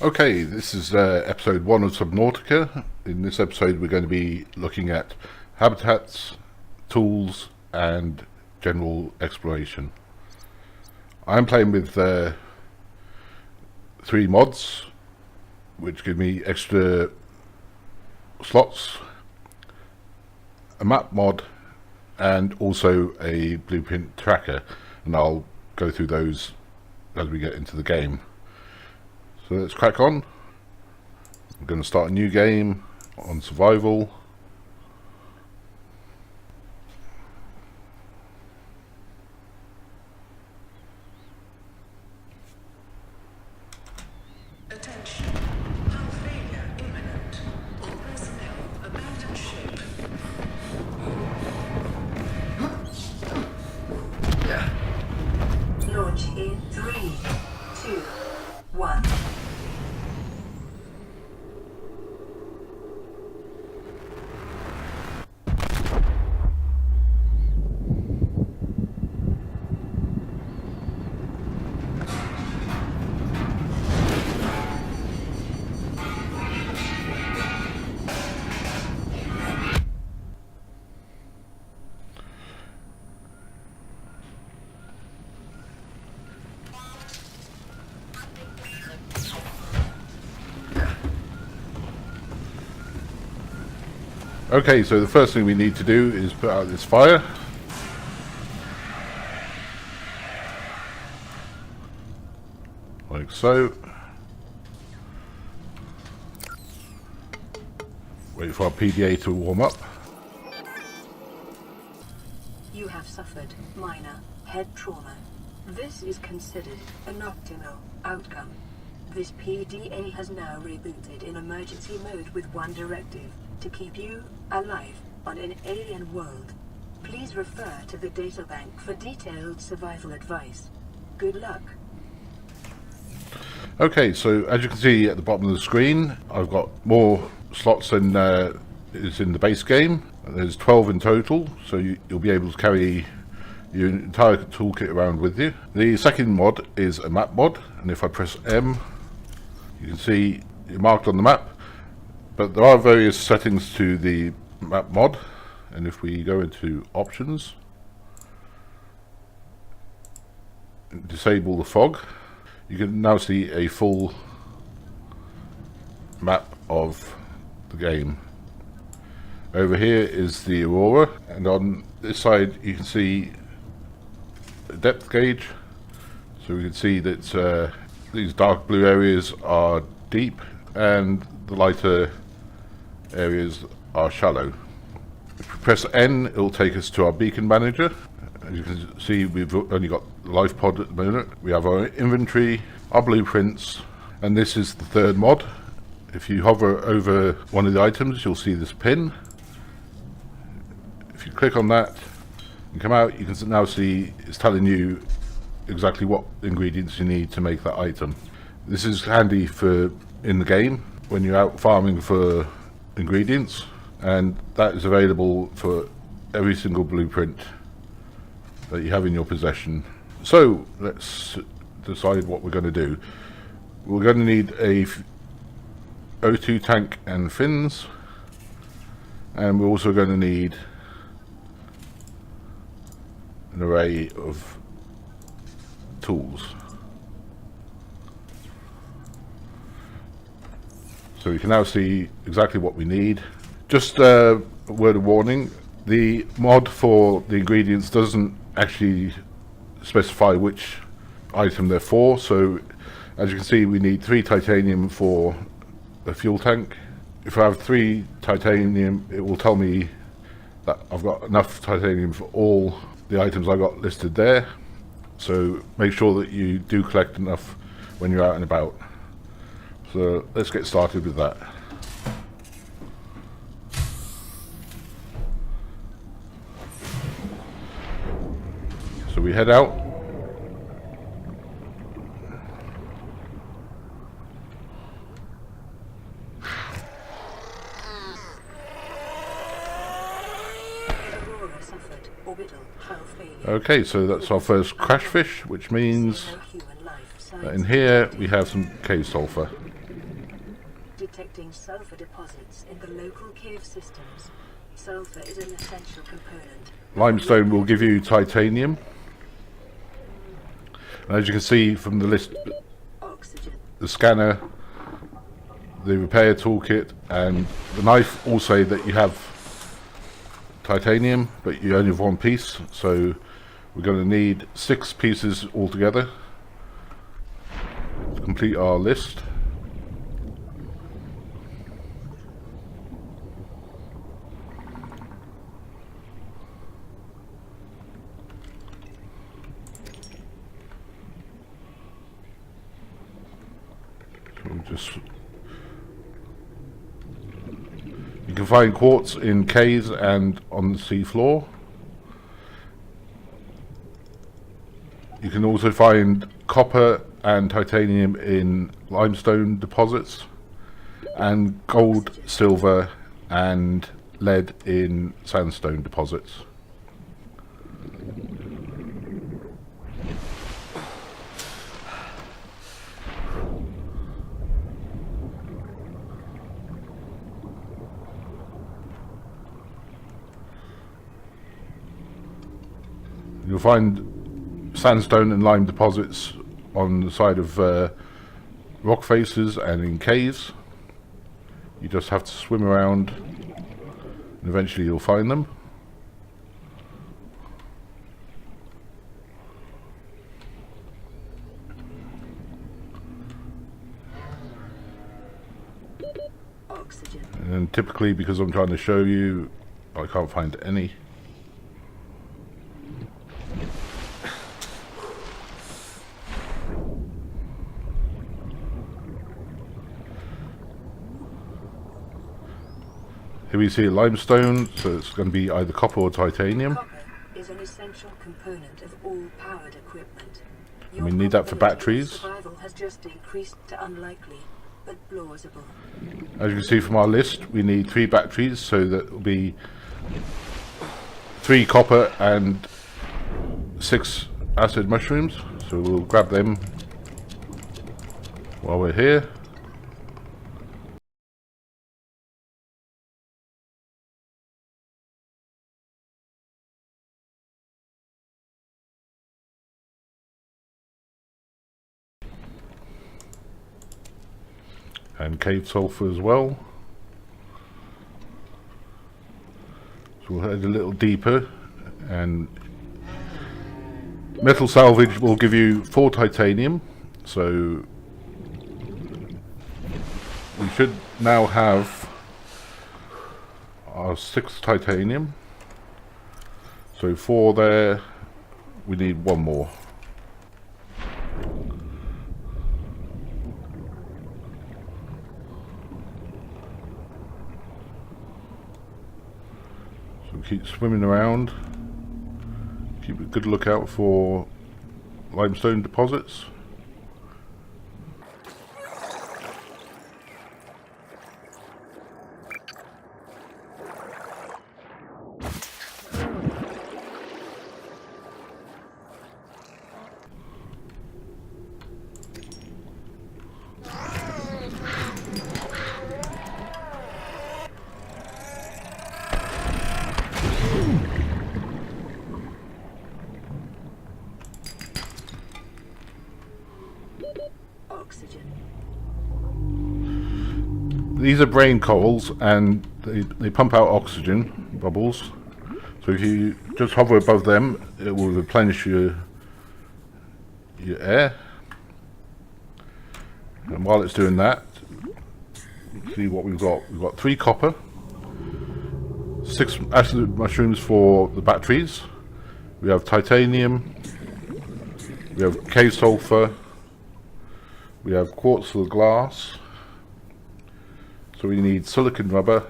Okay, this is episode 1 of Subnautica. In this episode we're going to be looking at habitats, tools and general exploration. I'm playing with 3 mods which give me extra slots, a map mod and also a blueprint tracker, and I'll go through those as we get into the game. So let's crack on. I'm going to start a new game on survival. Attention. Hull failure imminent. All personnel abandon ship. Launch in 3, 2, 1. Okay, so the first thing we need to do is put out this fire. Like so. Wait for our PDA to warm up. You have suffered minor head trauma. This is considered an optimal outcome. This PDA has now rebooted in emergency mode with one directive: to keep you alive on an alien world. Please refer to the databank for detailed survival advice. Good luck. Okay, so as you can see at the bottom of the screen, I've got more slots than is in the base game. There's 12 in total, so you'll be able to carry your entire toolkit around with you. The second mod is a map mod, and if I press M, you can see it marked on the map, but there are various settings to the map mod, and if we go into options, disable the fog, you can now see a full map of the game. Over here is the aurora, and on this side you can see the depth gauge, so we can see that these dark blue areas are deep and the lighter areas are shallow. If we press N, it will take us to our beacon manager. As you can see, we've only got the life pod at the moment. We have our inventory, our blueprints, and this is the third mod. If you hover over one of the items, you'll see this pin. If you click on that and come out, you can now see it's telling you exactly what ingredients you need to make that item. This is handy for in the game when you're out farming for ingredients, and that is available for every single blueprint that you have in your possession. So let's decide what we're going to do. We're going to need a O2 tank and fins, and we're also going to need an array of tools. So we can now see exactly what we need. Just a word of warning, the mod for the ingredients doesn't actually specify which item they're for, so as you can see we need 3 titanium for a fuel tank. If I have 3 titanium, it will tell me that I've got enough titanium for all the items I got listed there, so make sure that you do collect enough when you're out and about. So let's get started with that. So we head out. Okay, so that's our first crash fish, which means that in here we have some cave sulfur. detecting sulfur deposits in the local cave systems. Sulfur is an essential component. Limestone will give you titanium. And as you can see from the list, Oxygen. the scanner, the repair toolkit, and the knife all say that you have titanium, but you only have one piece, so we're going to need 6 pieces altogether to complete our list. You can find quartz in caves and on the sea floor. You can also find copper and titanium in limestone deposits, and gold, silver and lead in sandstone deposits. You'll find sandstone and lime deposits on the side of rock faces and in caves. You just have to swim around and eventually you'll find them. Oxygen. And typically, because I'm trying to show you, I can't find any. Here we see limestone, so it's going to be either copper or titanium. Copper is an essential component of all powered equipment. And we need that for batteries. Survival has just increased to unlikely, but plausible. As you can see from our list, we need 3 batteries, so that will be 3 copper and 6 acid mushrooms. So we'll grab them while we're here. And cave sulfur as well. So we'll head a little deeper, and metal salvage will give you 4 titanium, so we should now have our 6 titanium. So 4 there, we need 1 more. Keep swimming around, keep a good lookout for limestone deposits. Oxygen. These are brain corals, and they pump out oxygen bubbles. So if you just hover above them, it will replenish your air. And while it's doing that, see what we've got. We've got 3 copper, 6 acid mushrooms for the batteries. We have titanium. We have cave sulfur. We have quartz for the glass. So we need silicon rubber.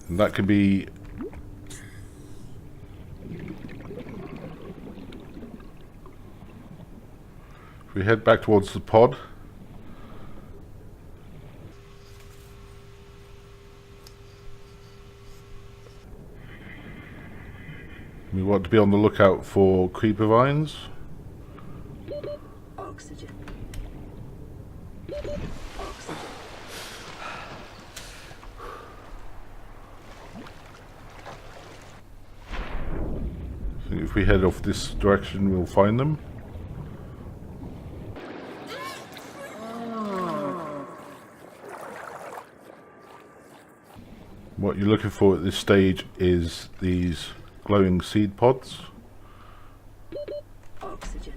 And that can be if we head back towards the pod. We want to be on the lookout for creeper vines. Oxygen. Oxygen. So if we head off this direction, we'll find them. What you're looking for at this stage is these glowing seed pods. Oxygen.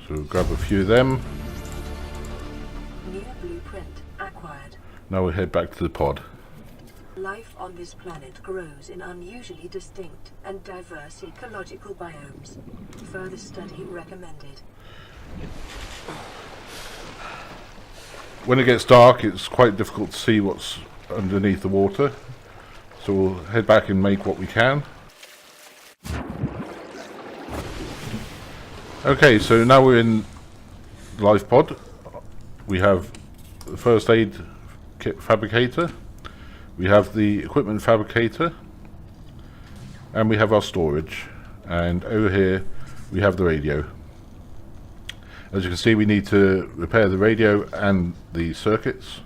So we'll grab a few of them. New blueprint acquired. Now we'll head back to the pod. Life on this planet grows in unusually distinct and diverse ecological biomes. Further study recommended. When it gets dark, it's quite difficult to see what's underneath the water. So we'll head back and make what we can. Okay, so now we're in the life pod. We have the first aid kit fabricator. We have the equipment fabricator. And we have our storage. And over here we have the radio. As you can see, we need to repair the radio and the circuits.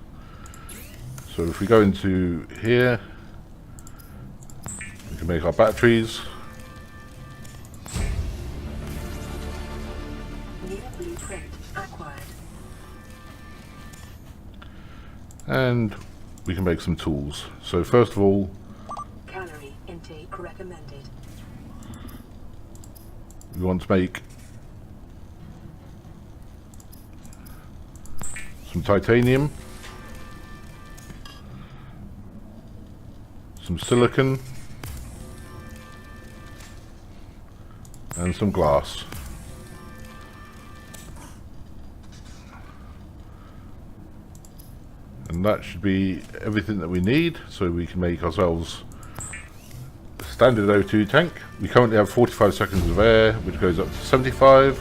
So if we go into here, we can make our batteries. New blueprint acquired. And we can make some tools. So first of all, Calorie intake recommended. we want to make some titanium, some silicon, and some glass. And that should be everything that we need, so we can make ourselves a standard O2 tank. We currently have 45 seconds of air, which goes up to 75.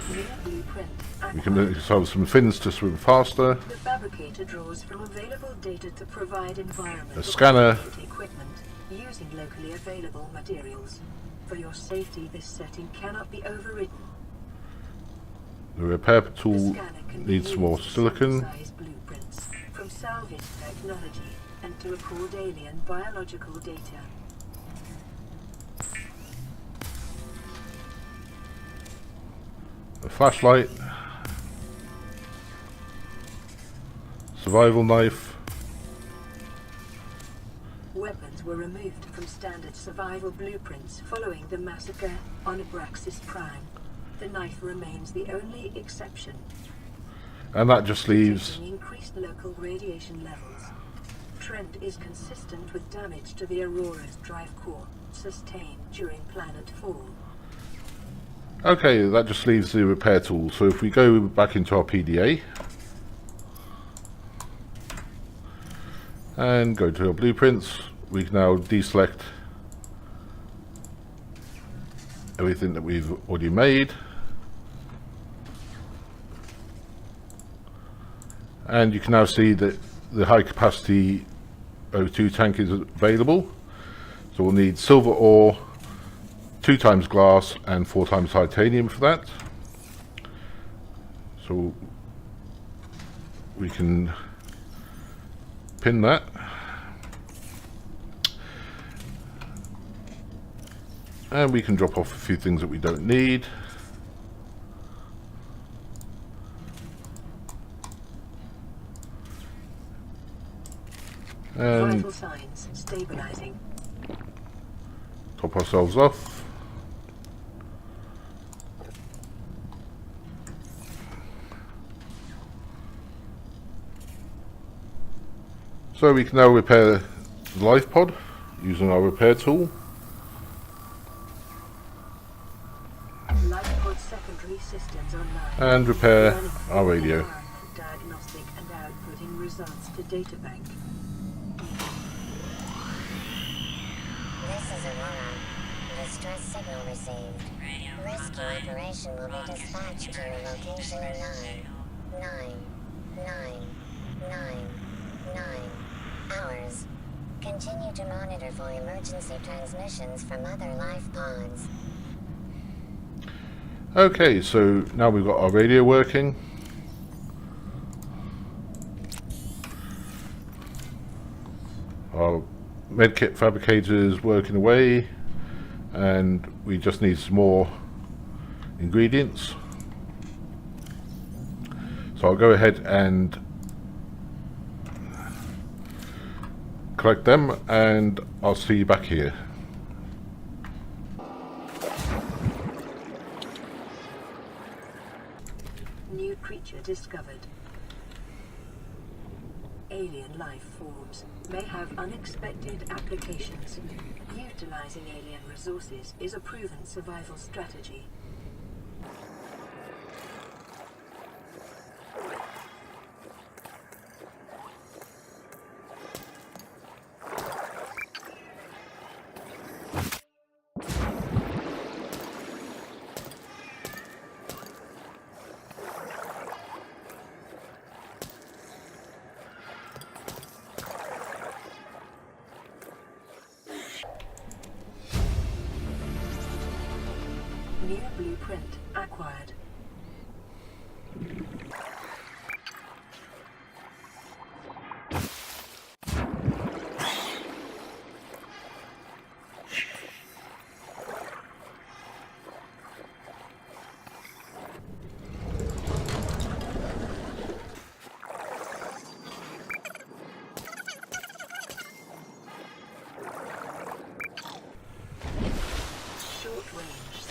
New blueprint We can acquired. make ourselves some fins to swim faster. The fabricator draws from available data to provide environmental A scanner. equipment using locally available materials. For your safety, this setting cannot be overridden. The repair The tool scanner can be needs some more used to silicon. synthesize blueprints from salvage technology and to record alien biological data. A flashlight. Survival knife. Weapons were removed from standard survival blueprints following the massacre on Abraxas Prime. The knife remains the only exception. And that just leaves Detecting increased local radiation levels. Trend is consistent with damage to the Aurora's drive core sustained during planet fall. okay, that just leaves the repair tool. So if we go back into our PDA and go to our blueprints, we can now deselect everything that we've already made. And you can now see that the high capacity O2 tank is available. So we'll need silver ore, 2 times glass and 4 times titanium for that. So we can pin that. And we can drop off a few things that we don't need. And Vital signs stabilizing. top ourselves off. So we can now repair the life pod using our repair tool. Life pod secondary systems online. And repair Running our radio. environment diagnostic and outputting results to databank. This is Aurora. Distress signal received. Rescue operation will be dispatched to your location in 9 hours. Continue to monitor for emergency transmissions from other life pods. Okay, so now we've got our radio working. Our medkit fabricator is working away, and we just need some more ingredients. So I'll go ahead and collect them, and I'll see you back here. New creature discovered. Alien life forms may have unexpected applications. Utilizing alien resources is a proven survival strategy. New blueprint acquired.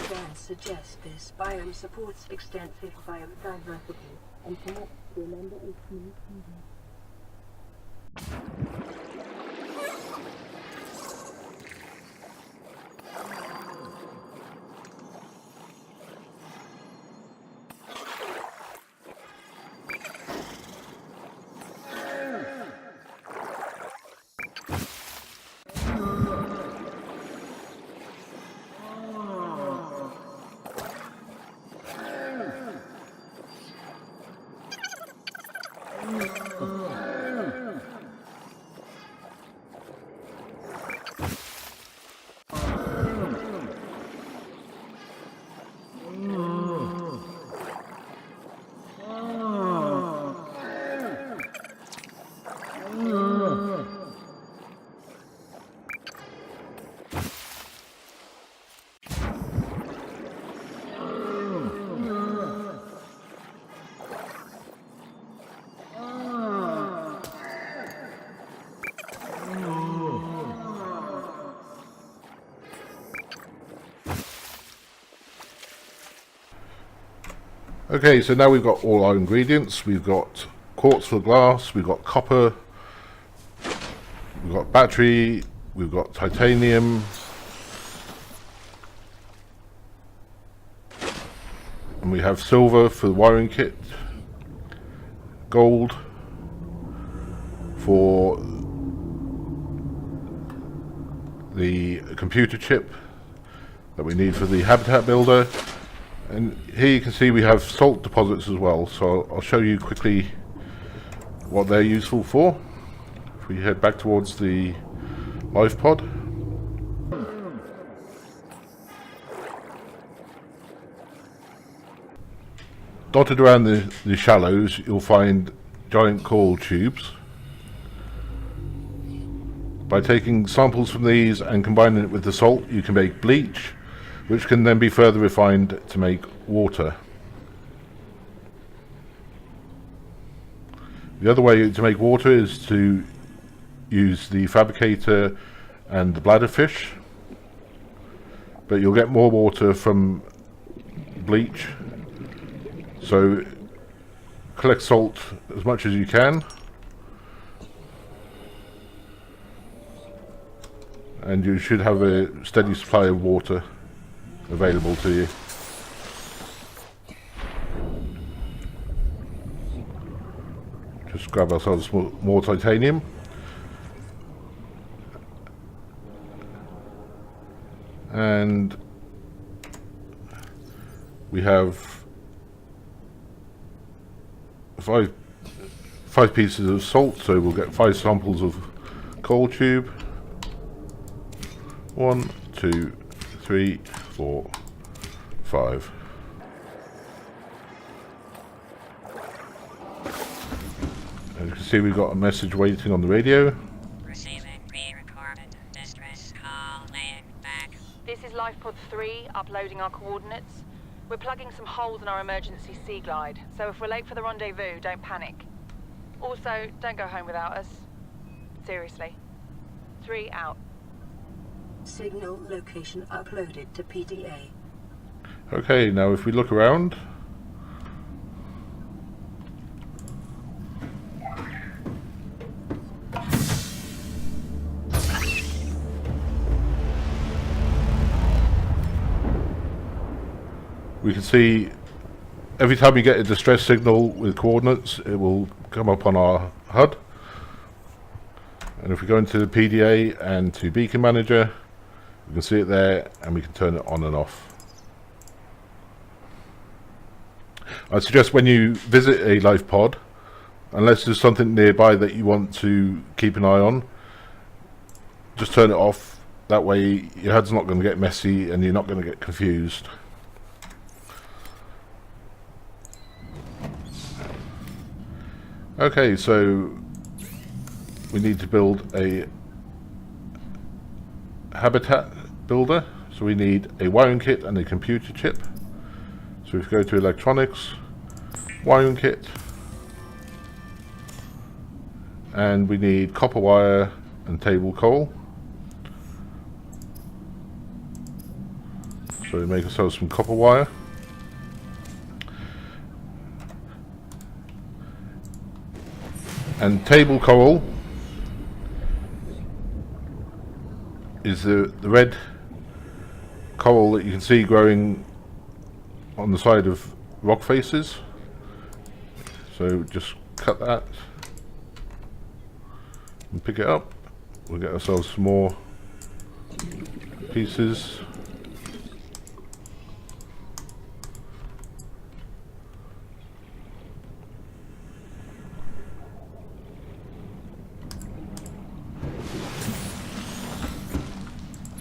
Scans suggest this biome supports extensive biodiversity and connects to a number of small species. Okay, so now we've got all our ingredients. We've got quartz for glass, we've got copper, we've got battery, we've got titanium, and we have silver for the wiring kit, gold for the computer chip that we need for the habitat builder. And here you can see we have salt deposits as well, so I'll show you quickly what they're useful for. If we head back towards the life pod. Dotted around the shallows you'll find giant coral tubes. By taking samples from these and combining it with the salt, you can make bleach, which can then be further refined to make water. The other way to make water is to use the fabricator and the bladderfish, but you'll get more water from bleach. So collect salt as much as you can, and you should have a steady supply of water available to you. Just grab ourselves more titanium. And we have five pieces of salt, so we'll get 5 samples of coal tube. 1, 2, 3, 4, 5. As you can see, we've got a message waiting on the radio. Receiving pre-recorded distress call, laying back. This is Lifepod 3, uploading our coordinates. We're plugging some holes in our emergency sea glide, so if we're late for the rendezvous, don't panic. Also, don't go home without us. Seriously. 3 out. Signal location uploaded to PDA. Okay, now if we look around, we can see every time you get a distress signal with coordinates, it will come up on our HUD. And if we go into the PDA and to Beacon Manager, we can see it there and we can turn it on and off. I suggest when you visit a life pod, unless there's something nearby that you want to keep an eye on, just turn it off. That way your HUD's not going to get messy and you're not going to get confused. Okay, so we need to build a habitat builder. So we need a wiring kit and a computer chip. So if we go to electronics, wiring kit, and we need copper wire and table coal. So we make ourselves some copper wire. And table coal is the red coral that you can see growing on the side of rock faces. So just cut that and pick it up. We'll get ourselves some more pieces.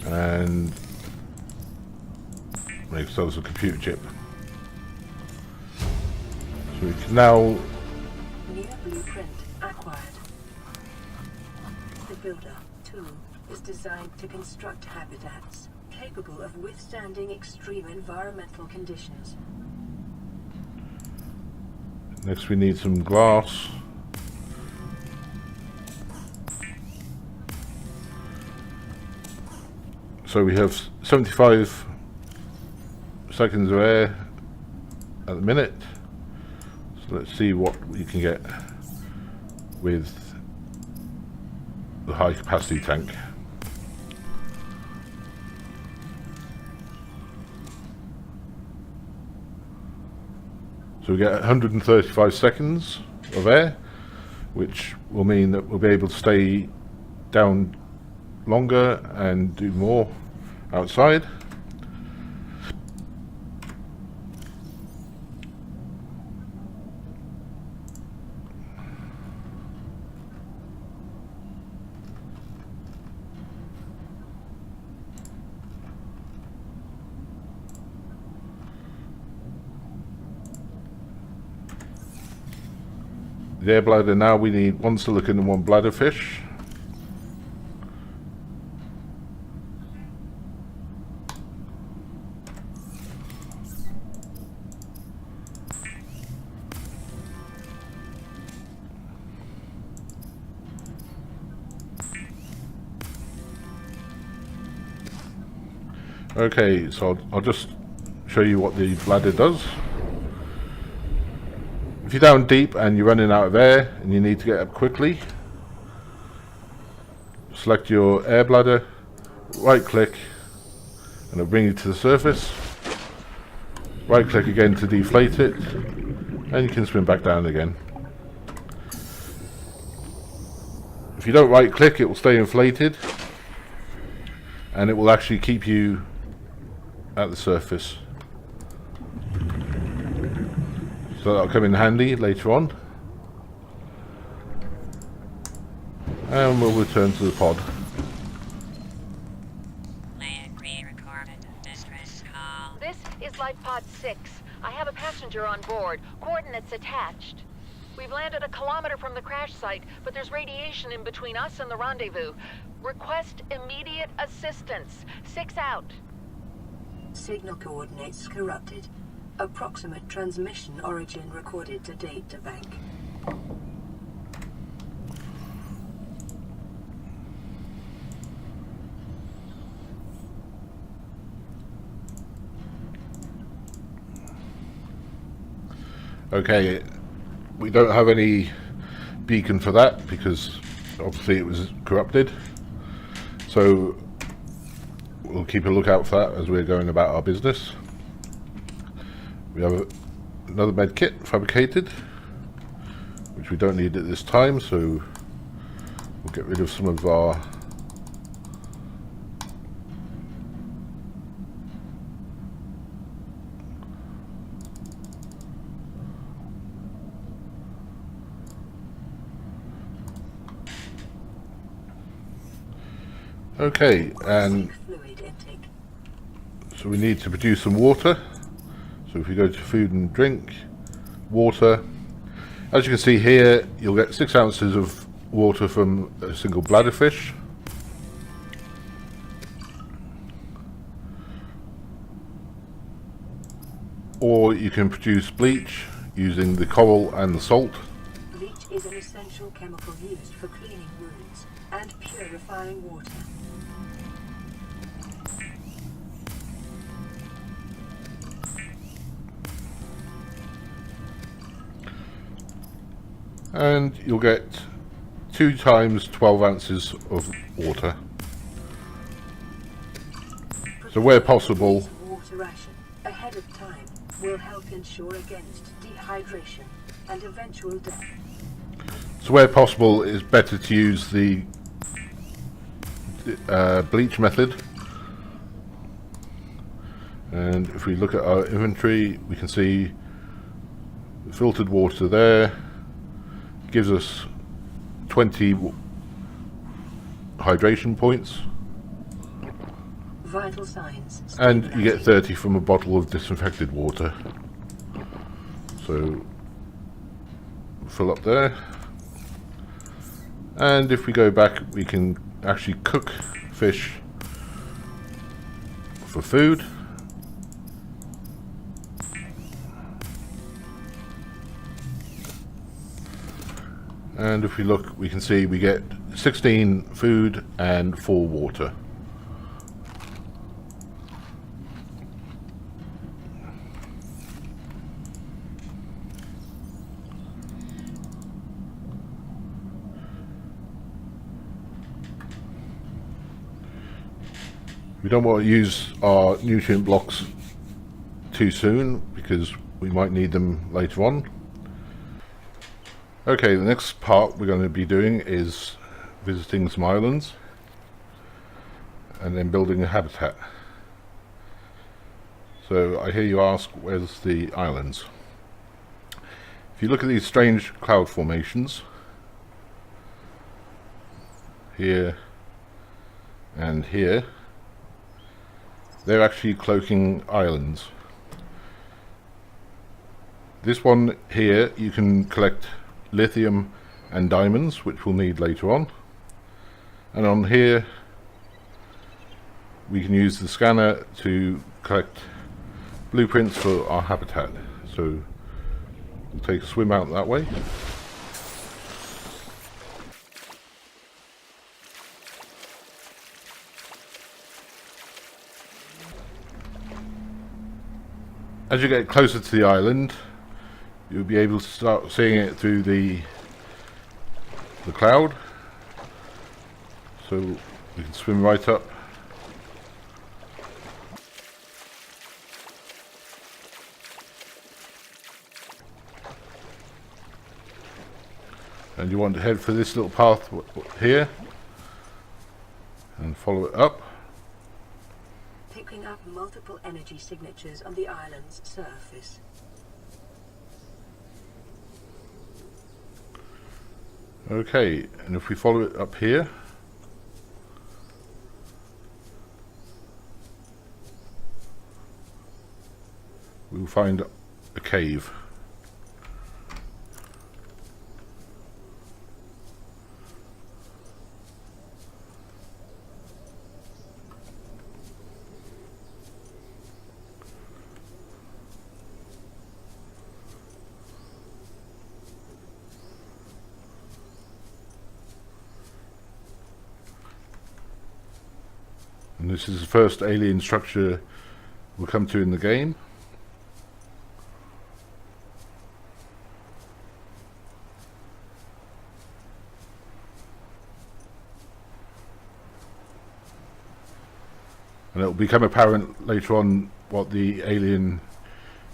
And make ourselves a computer chip. So we can now... New blueprint acquired. The Builder tool is designed to construct habitats capable of withstanding extreme environmental conditions. Next we need some glass. So we have 75 seconds of air at the minute. So let's see what we can get with the high capacity tank. So we get 135 seconds of air, which will mean that we'll be able to stay down longer and do more outside. The air bladder, now we need 1 silicon and 1 bladder fish. Okay, so I'll just show you what the bladder does. If you're down deep and you're running out of air and you need to get up quickly, select your air bladder, right click, and it'll bring you to the surface. Right click again to deflate it, and you can swim back down again. If you don't right click, it will stay inflated, and it will actually keep you at the surface. So that'll come in handy later on. And we'll return to the pod. Land re-recorded. Distress call. This is Life Pod 6. I have a passenger on board. Coordinates attached. We've landed a kilometer from the crash site, but there's radiation in between us and the rendezvous. Request immediate assistance. 6 out. Signal coordinates corrupted. Approximate transmission origin recorded to data bank. Okay, we don't have any beacon for that because obviously it was corrupted. So we'll keep a lookout for that as we're going about our business. We have another med kit fabricated, which we don't need at this time, so we'll get rid of some of our okay, and Fluid intake. so we need to produce some water. So if we go to food and drink, water, as you can see here, you'll get 6 ounces of water from a single bladderfish. Or you can produce bleach using the coral and the salt. Bleach is an essential chemical used for cleaning wounds and purifying water. And you'll get 2 times 12 ounces of water. So where possible, Water ration ahead of time will help ensure against dehydration and eventual death. it's better to use the bleach method. And if we look at our inventory, we can see filtered water there gives us 20 hydration points, Vital signs. and you get 30 from a bottle of disinfected water. So fill up there, and if we go back, we can actually cook fish for food. And if we look, we can see we get 16 food and 4 water. We don't want to use our nutrient blocks too soon because we might need them later on. Okay, the next part we're going to be doing is visiting some islands and then building a habitat. So I hear you ask, where's the islands? If you look at these strange cloud formations here and here, they're actually cloaking islands. This one here, you can collect lithium and diamonds, which we'll need later on. And on here, we can use the scanner to collect blueprints for our habitat. So we'll take a swim out that way. As you get closer to the island, you'll be able to start seeing it through the cloud. So we can swim right up. And you want to head for this little path here and follow it up. picking up multiple energy signatures on the island's surface. Okay, and if we follow it up here, we'll find a cave. And this is the first alien structure we'll come to in the game. And it will become apparent later on what the alien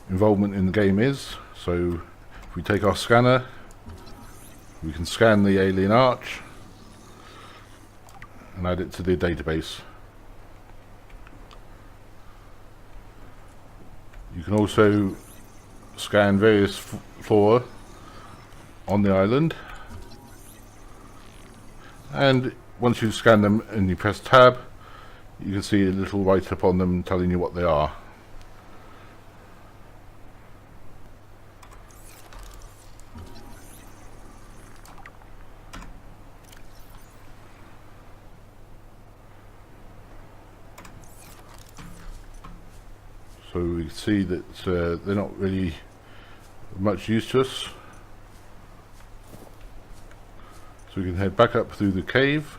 involvement in the game is. So if we take our scanner, we can scan the alien arch and add it to the database. You can also scan various flora on the island, and once you scan them and you press tab, you can see a little write-up on them telling you what they are. So we can see that they're not really much use to us. So we can head back up through the cave.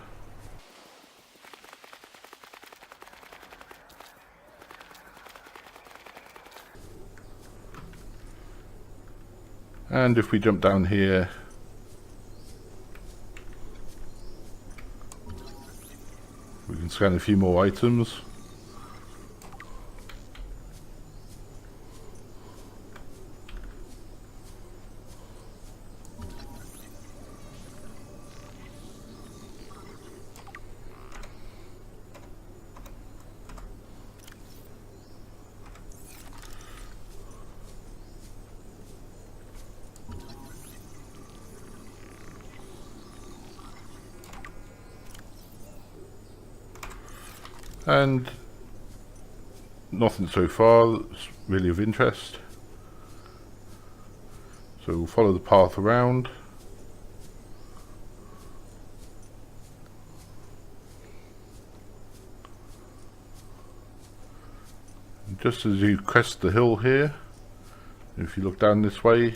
And if we jump down here, we can scan a few more items. And nothing so far that's really of interest. So we'll follow the path around. And just as you crest the hill here, if you look down this way, you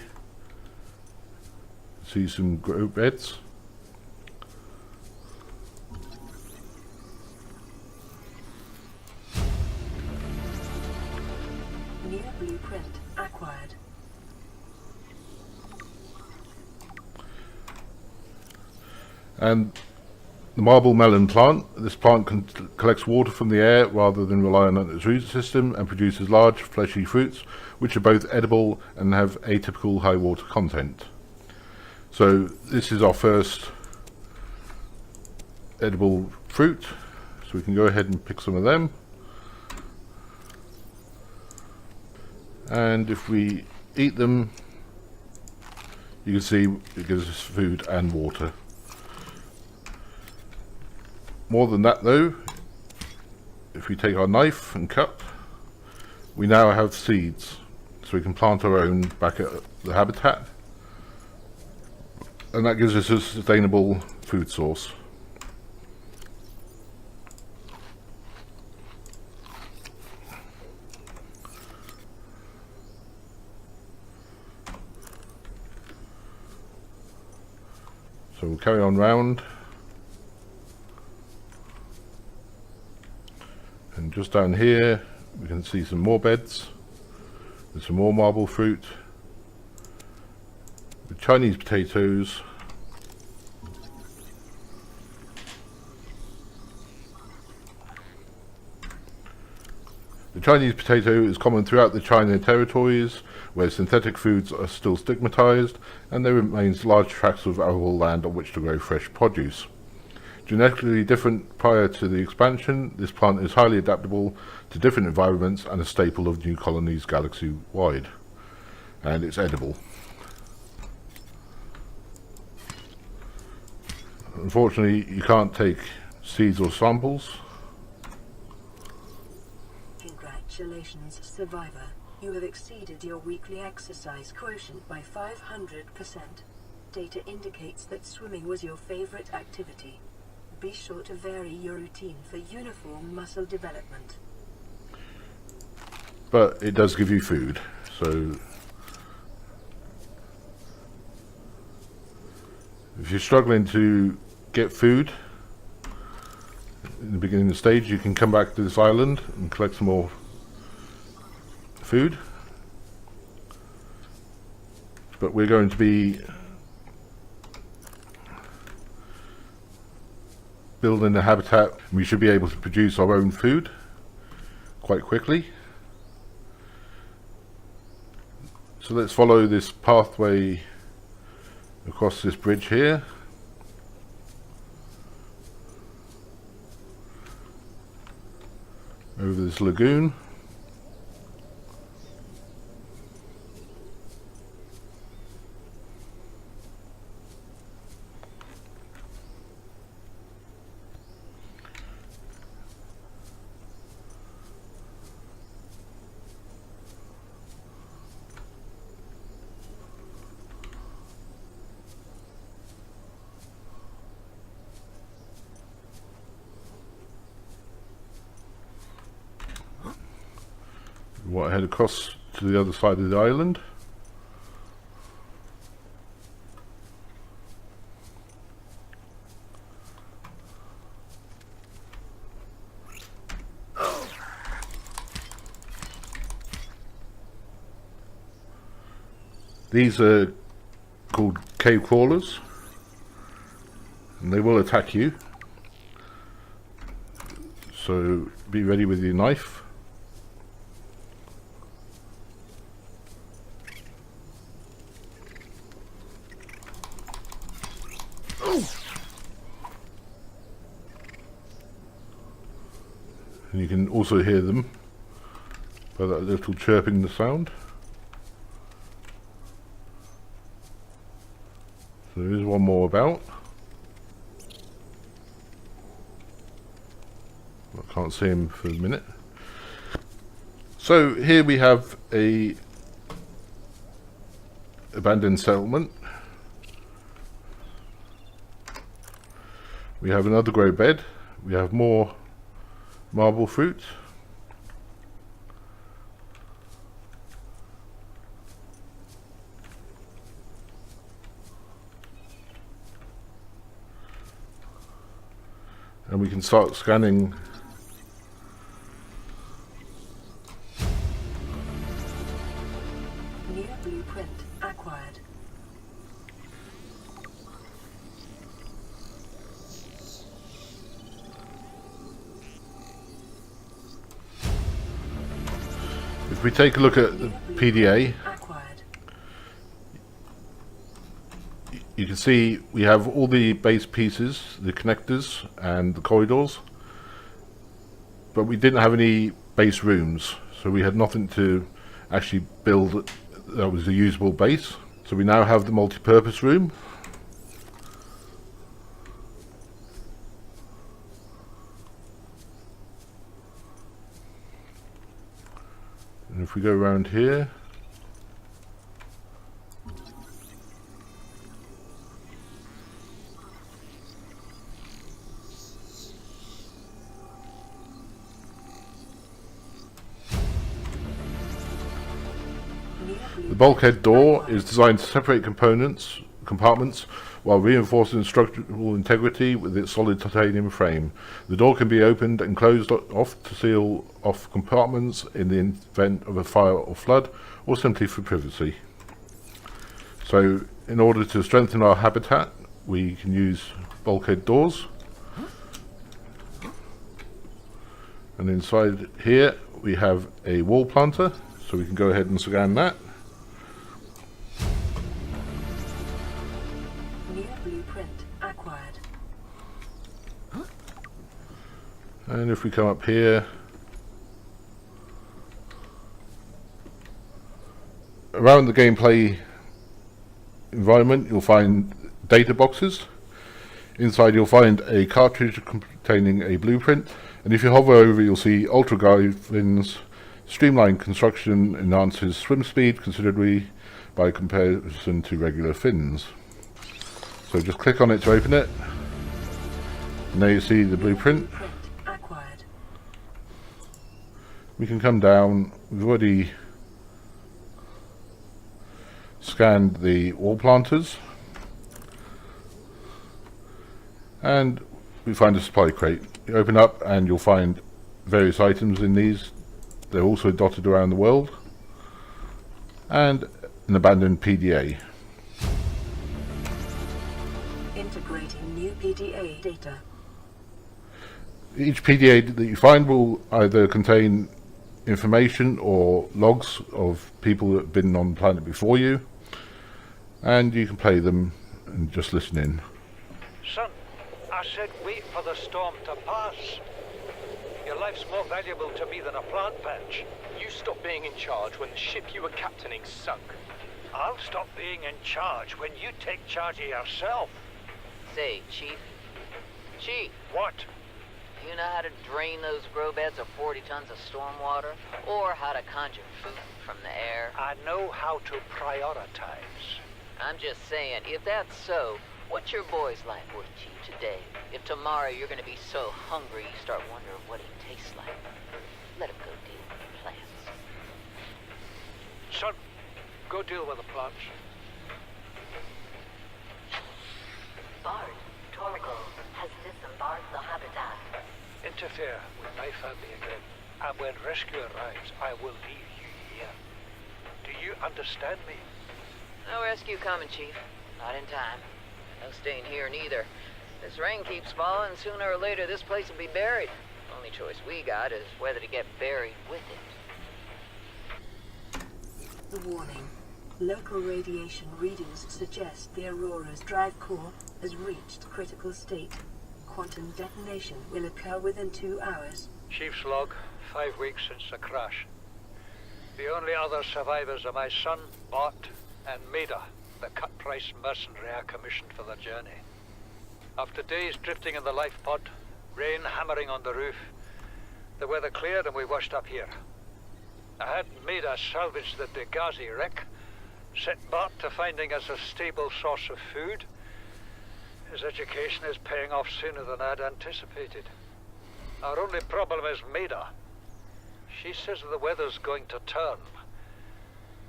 see some grow beds. New blueprint acquired. And the marble melon plant. This plant collects water from the air rather than relying on its root system, and produces large fleshy fruits which are both edible and have atypical high water content. So this is our first edible fruit, so we can go ahead and pick some of them. And if we eat them, you can see it gives us food and water. More than that though, if we take our knife and cut, we now have seeds, so we can plant our own back at the habitat, and that gives us a sustainable food source. So we'll carry on round, and just down here we can see some more beds with some more marble fruit, with Chinese potatoes, the Chinese potato is common throughout the China territories, where synthetic foods are still stigmatized, and there remains large tracts of arable land on which to grow fresh produce. Genetically different prior to the expansion, this plant is highly adaptable to different environments and a staple of new colonies galaxy-wide. And it's edible. Unfortunately, you can't take seeds or samples. Congratulations, survivor. You have exceeded your weekly exercise quotient by 500%. Data indicates that swimming was your favorite activity. Be sure to vary your routine for uniform muscle development. But it does give you food, so if you're struggling to get food in the beginning of the stage, you can come back to this island and collect some more food. But we're going to be building a habitat. We should be able to produce our own food quite quickly. So let's follow this pathway across this bridge here. Over this lagoon. We'll head across to the other side of the island. These are called cave crawlers, and they will attack you. So be ready with your knife. And you can also hear them by that little chirping the sound. So there is one more about. I can't see him for a minute. So here we have a abandoned settlement. We have another grow bed. We have more marble fruit. And we can start scanning New blueprint acquired. If we take a look at the PDA, Acquired. you can see we have all the base pieces, the connectors and the corridors, but we didn't have any base rooms, so we had nothing to actually build that was a usable base. So we now have the multi-purpose room. And if we go around here, the bulkhead door is designed to separate compartments while reinforcing structural integrity with its solid titanium frame. The door can be opened and closed off to seal off compartments in the event of a fire or flood, or simply for privacy. So in order to strengthen our habitat, we can use bulkhead doors. And inside here we have a wall planter, so we can go ahead and scan that. New blueprint acquired. And if we come up here, around the gameplay environment you'll find data boxes. Inside you'll find a cartridge containing a blueprint, and if you hover over you'll see ultra guide fins. Streamlined construction enhances swim speed considerably by comparison to regular fins. So just click on it to open it. And there you see the blueprint. Acquired. We can come down. We've already scanned the wall planters. And we find a supply crate. You open up and you'll find various items in these. They're also dotted around the world. And an abandoned PDA. Integrating new PDA data. Each PDA that you find will either contain information or logs of people that have been on the planet before you. And you can play them and just listen in. Son, I said wait for the storm to pass. Your life's more valuable to me than a plant patch. You stopped being in charge when the ship you were captaining sunk. I'll stop being in charge when you take charge of yourself. Say, Chief. Chief, What? you know how to drain those grow beds of 40 tons of stormwater? Or how to conjure food from the air? I know how to prioritize. I'm just saying, if that's so, what's your boy's life worth to you today? If tomorrow you're gonna be so hungry you start wondering what he tastes like, let him go deal with the plants. Son, go deal with the plants. Bard, Torgo has disembarked the habitat. Interfere with my family again, and when rescue arrives, I will leave you here. Do you understand me? No rescue coming, Chief. Not in time. No staying here neither. This rain keeps falling, sooner or later this place will be buried. Only choice we got is whether to get buried with it. Warning. Local radiation readings suggest the Aurora's drive core has reached critical state. Quantum detonation will occur within 2 hours. Chief's log, 5 weeks since the crash. The only other survivors are my son, Bart, and Maida, the cut-price mercenary I commissioned for the journey. After days drifting in the life pod, rain hammering on the roof, the weather cleared and we washed up here. I had Maida salvage the Degazi wreck, set Bart to finding us a stable source of food. His education is paying off sooner than I'd anticipated. Our only problem is Maida. She says the weather's going to turn.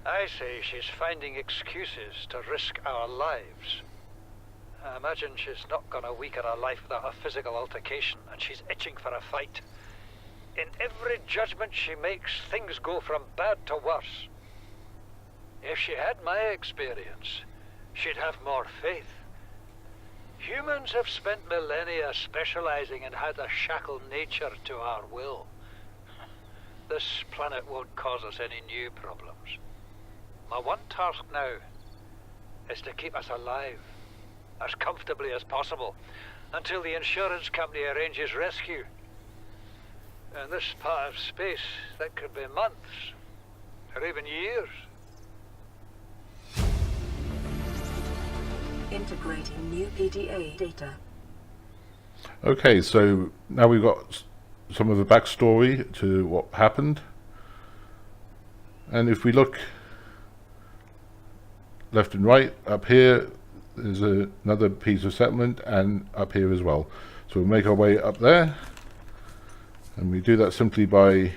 I say she's finding excuses to risk our lives. I imagine she's not gonna weaken her life without a physical altercation, and she's itching for a fight. In every judgment she makes, things go from bad to worse. If she had my experience, she'd have more faith. Humans have spent millennia specializing in how to shackle nature to our will. This planet won't cause us any new problems. My one task now is to keep us alive, as comfortably as possible, until the insurance company arranges rescue. In this part of space, that could be months, or even years. Integrating new PDA data. Okay, so now we've got some of the backstory to what happened. And if we look left and right, up here there's another piece of settlement, and up here as well. So we'll make our way up there, and we do that simply by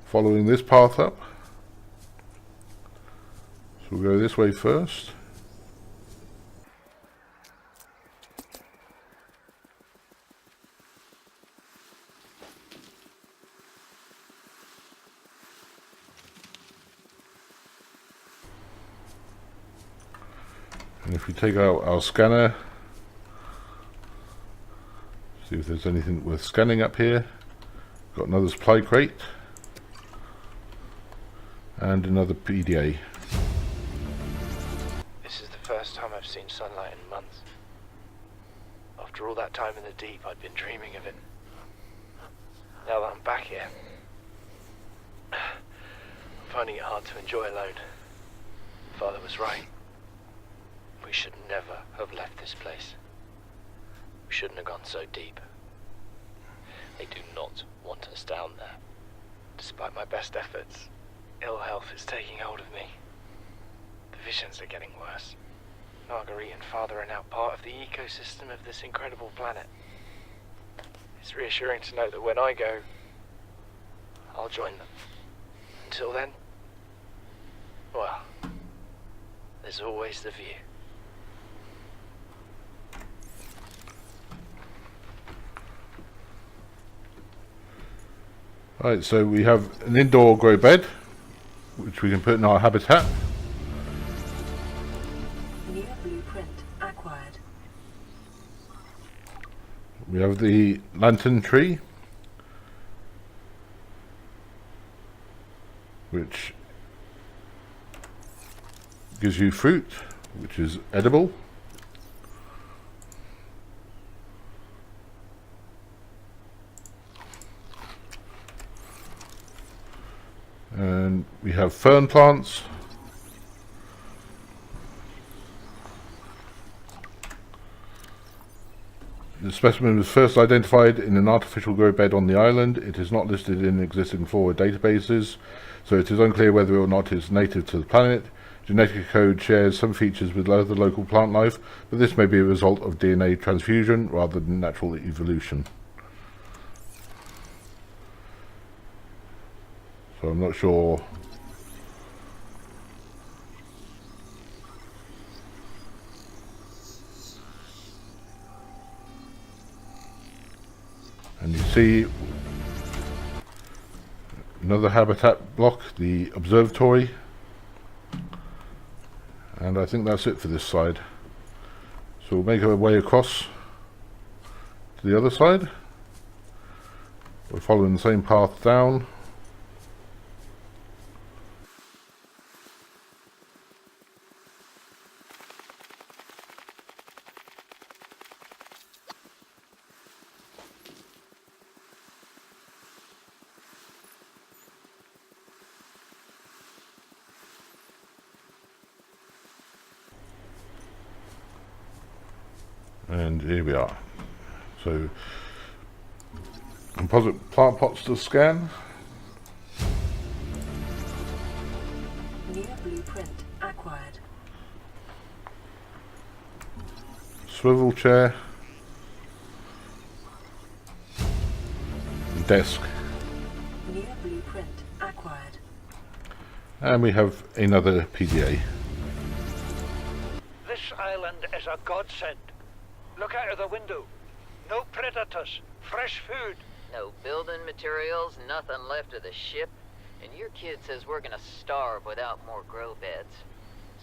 following this path up. So we'll go this way first. And if we take out our scanner, see if there's anything worth scanning up here. Got another supply crate and another PDA. This is the first time I've seen sunlight in months. After all that time in the deep, I'd been dreaming of it. now that I'm back here. I'm finding it hard to enjoy alone. Father was right. We should never have left this place. We shouldn't have gone so deep. They do not want us down there. Despite my best efforts, ill health is taking hold of me. The visions are getting worse. Marguerite and Father are now part of the ecosystem of this incredible planet. It's reassuring to know that when I go, I'll join them. Until then, well, there's always the view. Right, so we have an indoor grow bed, which we can put in our habitat. New blueprint acquired. We have the lantern tree, which gives you fruit, which is edible. And we have fern plants. The specimen was first identified in an artificial grow bed on the island. It is not listed in existing forward databases, so it is unclear whether or not it is native to the planet. Genetic code shares some features with other local plant life, but this may be a result of DNA transfusion rather than natural evolution. So I'm not sure. And you see another habitat block, the observatory. And I think that's it for this side. So we'll make our way across to the other side. We're following the same path down. And here we are. So, composite plant pots to scan. New blueprint acquired. Swivel chair. Desk. New blueprint acquired. And we have another PDA. This island is a godsend. Look out of the window. No predators, fresh food. No building materials, nothing left of the ship. And your kid says we're gonna starve without more grow beds.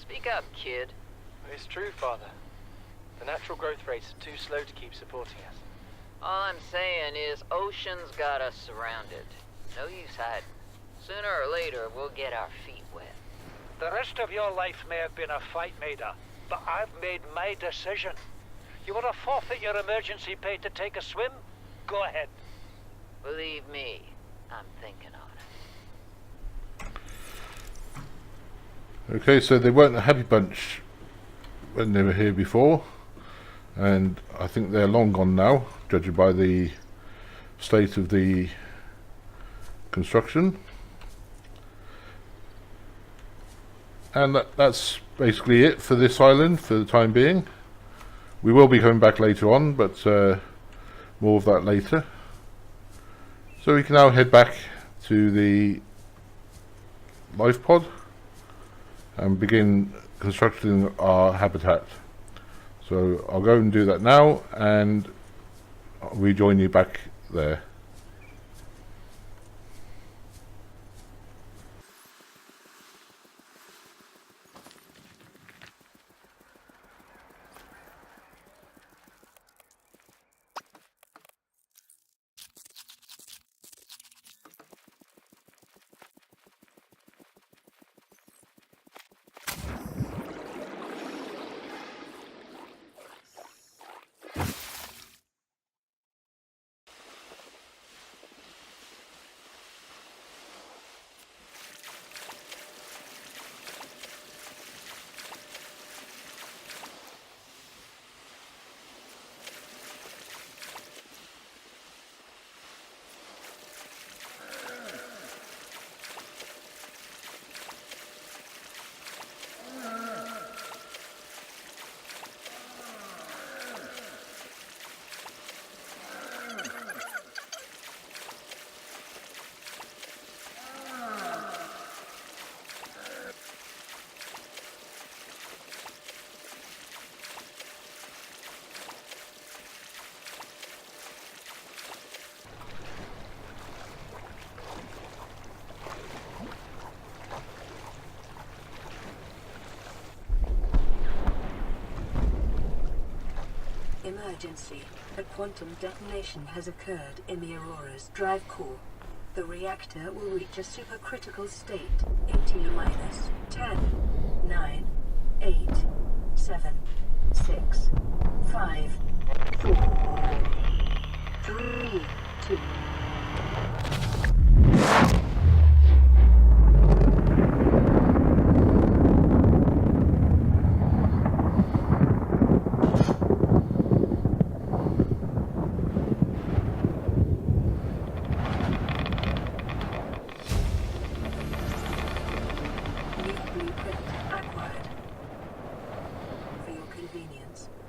Speak up, kid. It's true, Father. The natural growth rates are too slow to keep supporting us. All I'm saying is ocean's got us surrounded. No use hiding. Sooner or later, we'll get our feet wet. The rest of your life may have been a fight, Maida, but I've made my decision. You want to forfeit your emergency pay to take a swim? Go ahead. Believe me, I'm thinking on it. Okay, so they weren't a happy bunch when they were here before, and I think they're long gone now, judging by the state of the construction. And that's basically it for this island for the time being. We will be coming back later on, but more of that later. So we can now head back to the life pod and begin constructing our habitat. So I'll go and do that now, and I'll rejoin you back there. Emergency. A quantum detonation has occurred in the Aurora's drive core. The reactor will reach a supercritical state in T-minus 10, 9, 8, 7, 6, 5, 4, 3, 2.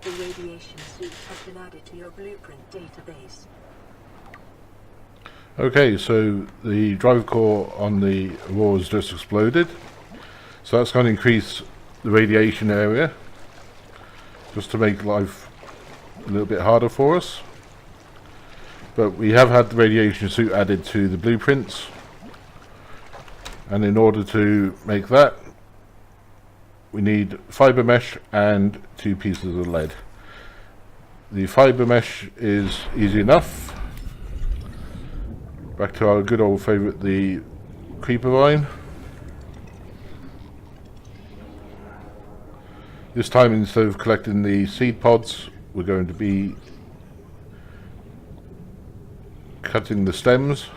The radiation suit has been added to your blueprint database. Okay, so the drive core on the Aurora has just exploded. So that's going to increase the radiation area, just to make life a little bit harder for us. But we have had the radiation suit added to the blueprints. And in order to make that, we need fiber mesh and 2 pieces of lead. The fiber mesh is easy enough. Back to our good old favourite, the creeper vine. This time, instead of collecting the seed pods, we're going to be cutting the stems.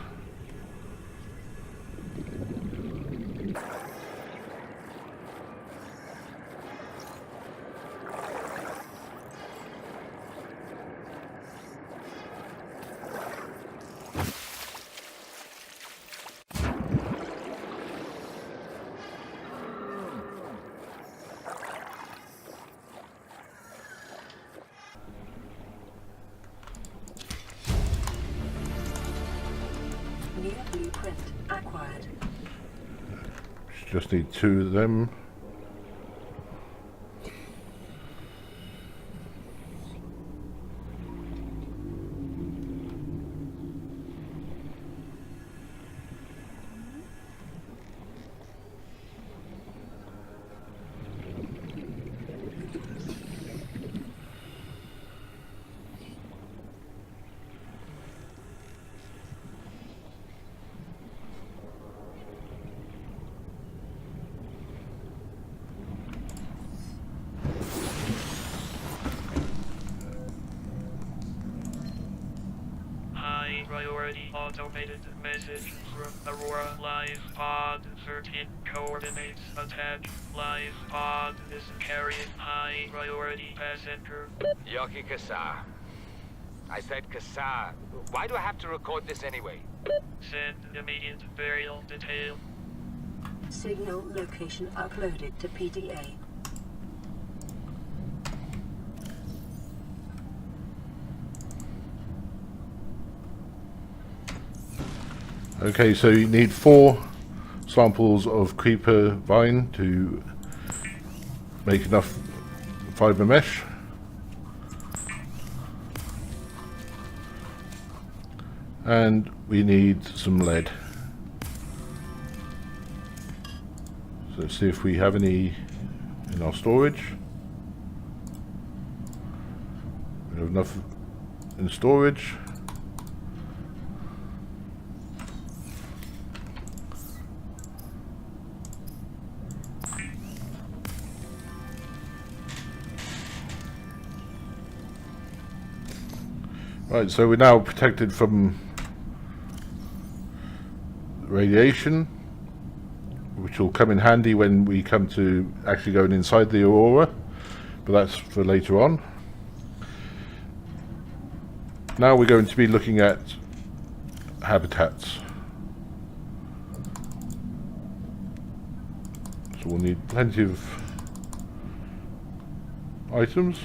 New blueprint acquired. Just need 2 of them. Priority automated message from Aurora Live Pod 13 coordinates attached. Live Pod is carrying high priority passenger. Yoki Kassar. I said Kassar. Why do I have to record this anyway? Send immediate burial detail. Signal location uploaded to PDA. Okay, so you need 4 samples of creeper vine to make enough fiber mesh. And we need some lead. So let's see if we have any in our storage. We have enough in storage. Right, so we're now protected from radiation, which will come in handy when we come to actually going inside the Aurora, but that's for later on. Now we're going to be looking at habitats. So we'll need plenty of items.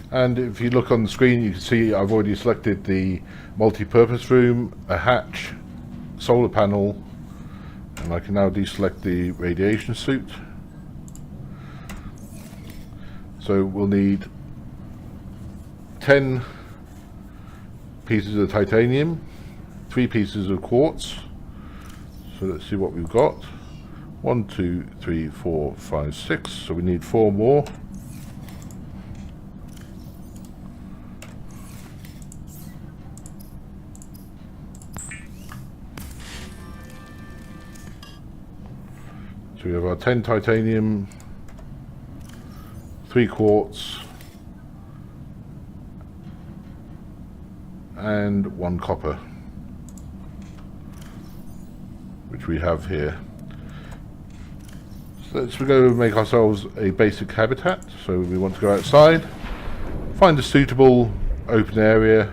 And if you look on the screen, you can see I've already selected the multi-purpose room, a hatch, solar panel, and I can now deselect the radiation suit. So we'll need 10 pieces of titanium, 3 pieces of quartz. So let's see what we've got. 1, 2, 3, 4, 5, 6. So we need 4 more. So we have our 10 titanium, 3 quartz, and 1 copper, which we have here. So let's go make ourselves a basic habitat. So we want to go outside, find a suitable open area.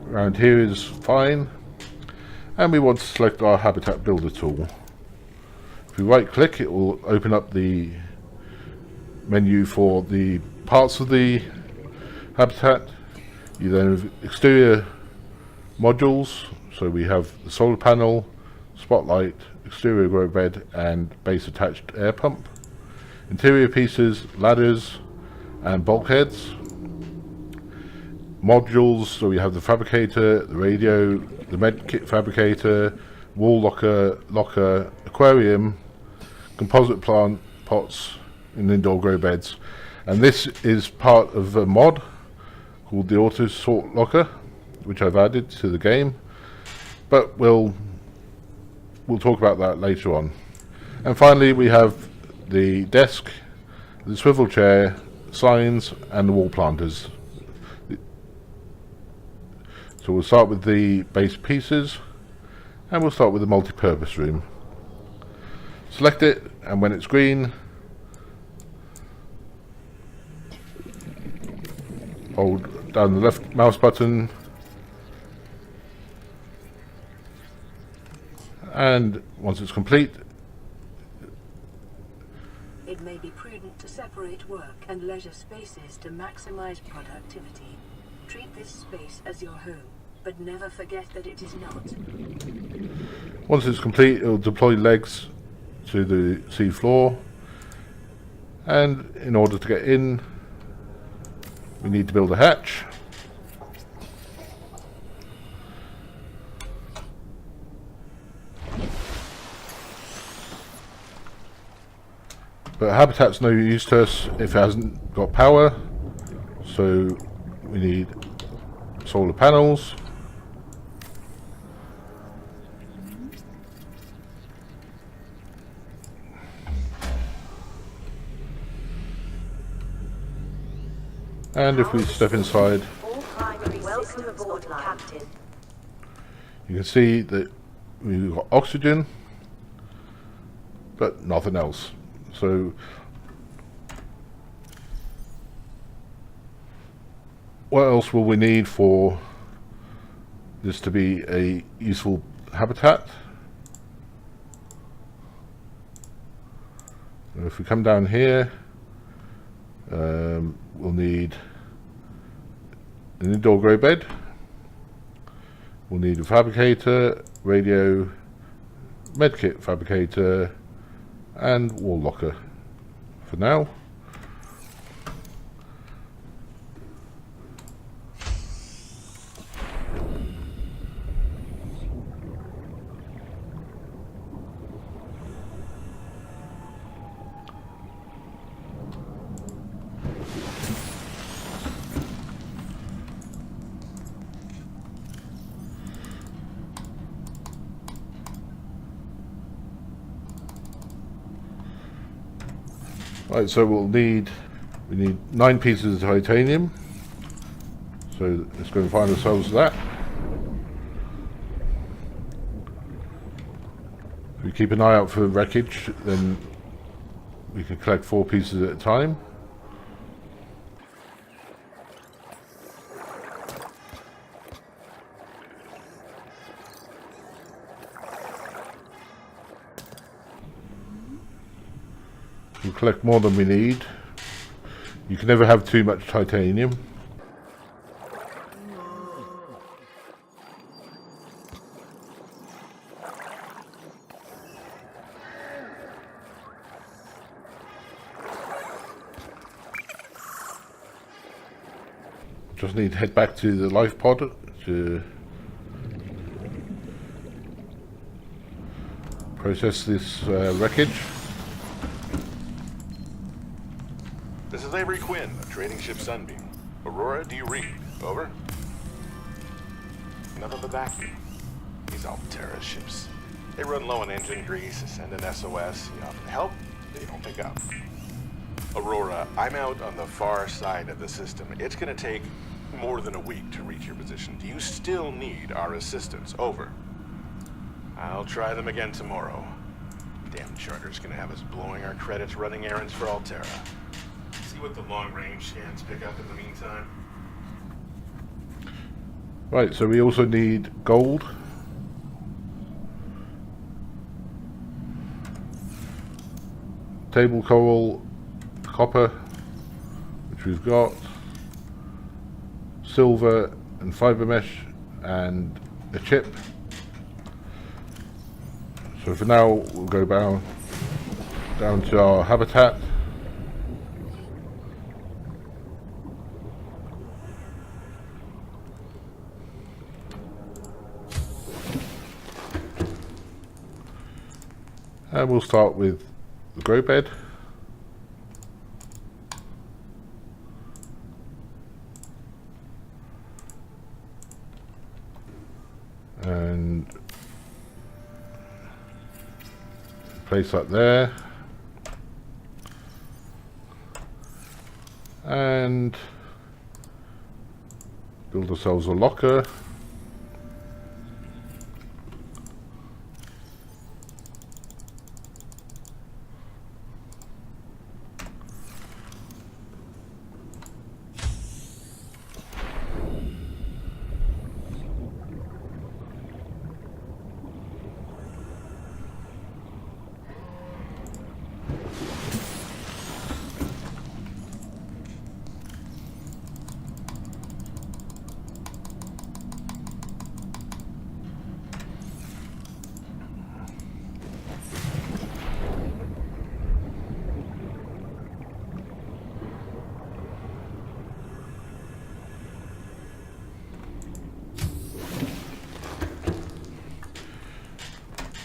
Around here is fine, and we want to select our habitat builder tool. If we right click, it will open up the menu for the parts of the habitat. You then have exterior modules, so we have the solar panel, spotlight, exterior grow bed, and base attached air pump. Interior pieces, ladders, and bulkheads. Modules, so we have the fabricator, the radio, the medkit fabricator, wall locker, aquarium, composite plant pots, and indoor grow beds. And this is part of a mod called the auto sort locker, which I've added to the game, but we'll talk about that later on. And finally we have the desk, the swivel chair, signs, and the wall planters. So we'll start with the base pieces, and we'll start with the multi-purpose room. Select it, and when it's green, hold down the left mouse button, and once it's complete, it may be prudent to separate work and leisure spaces to maximize productivity. Treat this space as your home, but never forget that it is not. Once it's complete, it will deploy legs to the sea floor, and in order to get in, we need to build a hatch. But habitat's no use to us if it hasn't got power, so we need solar panels. And if we step inside, Welcome aboard, Captain. you can see that we've got oxygen, but nothing else. So what else will we need for this to be a useful habitat? If we come down here, we'll need an indoor grow bed, we'll need a fabricator, radio, medkit fabricator, and wall locker for now. Right, so we need 9 pieces of titanium. So let's go and find ourselves that. If we keep an eye out for wreckage, then we can collect 4 pieces at a time. We'll collect more than we need. You can never have too much titanium. just need to head back to the life pod to process this wreckage. This is Avery Quinn of Trading Ship Sunbeam. Aurora, do you read? Over? None of the vacuum. These Alterra ships. They run low on engine grease, send an SOS, you offer help, they don't pick up. Aurora, I'm out on the far side of the system. It's gonna take more than a week to reach your position. Do you still need our assistance? Over. I'll try them again tomorrow. Damn charter's gonna have us blowing our credits running errands for Alterra. See what the long-range scans pick up in the meantime. Right, so we also need gold. Table coral, copper, which we've got. Silver and fiber mesh and a chip. So for now we'll go down to our habitat. And we'll start with the grow bed. And place that there. And build ourselves a locker.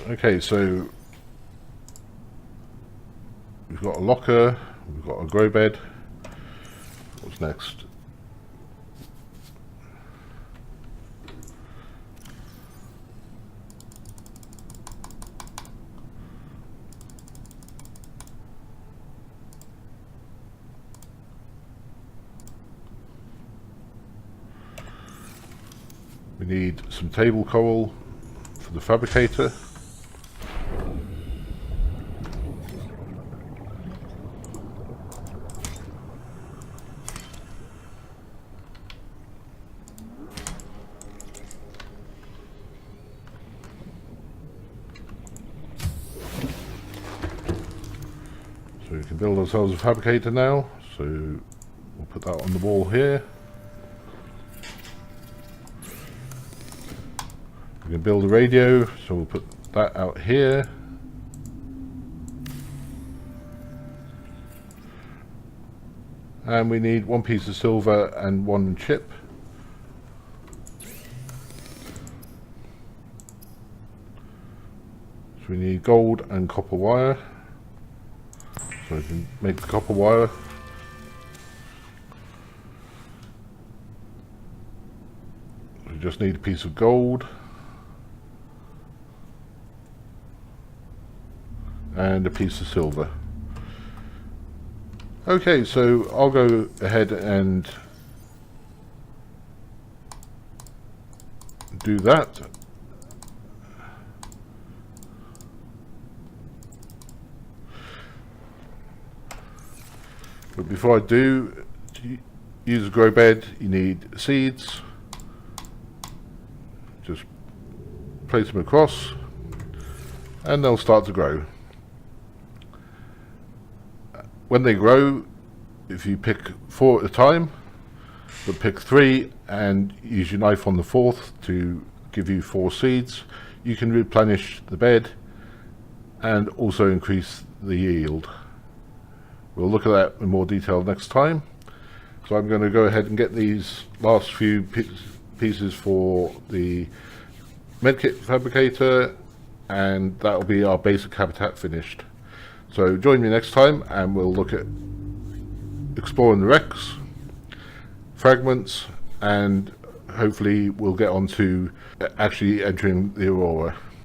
Okay, so we've got a locker, we've got a grow bed. What's next? We need some table coral for the fabricator. So we can build ourselves a fabricator now, so we'll put that on the wall here. We can build a radio, so we'll put that out here. And we need one piece of silver and one chip. So we need gold and copper wire. So we can make the copper wire. We just need a piece of gold. And a piece of silver. Okay, so I'll go ahead and do that. But before I do, to use a grow bed, you need seeds. Just place them across and they'll start to grow. When they grow, if you pick 4 at a time, but pick 3 and use your knife on the 4th to give you 4 seeds, you can replenish the bed and also increase the yield. We'll look at that in more detail next time. So I'm going to go ahead and get these last few pieces for the medkit fabricator, and that will be our basic habitat finished. So join me next time and we'll look at exploring the wrecks, fragments, and hopefully we'll get on to actually entering the Aurora.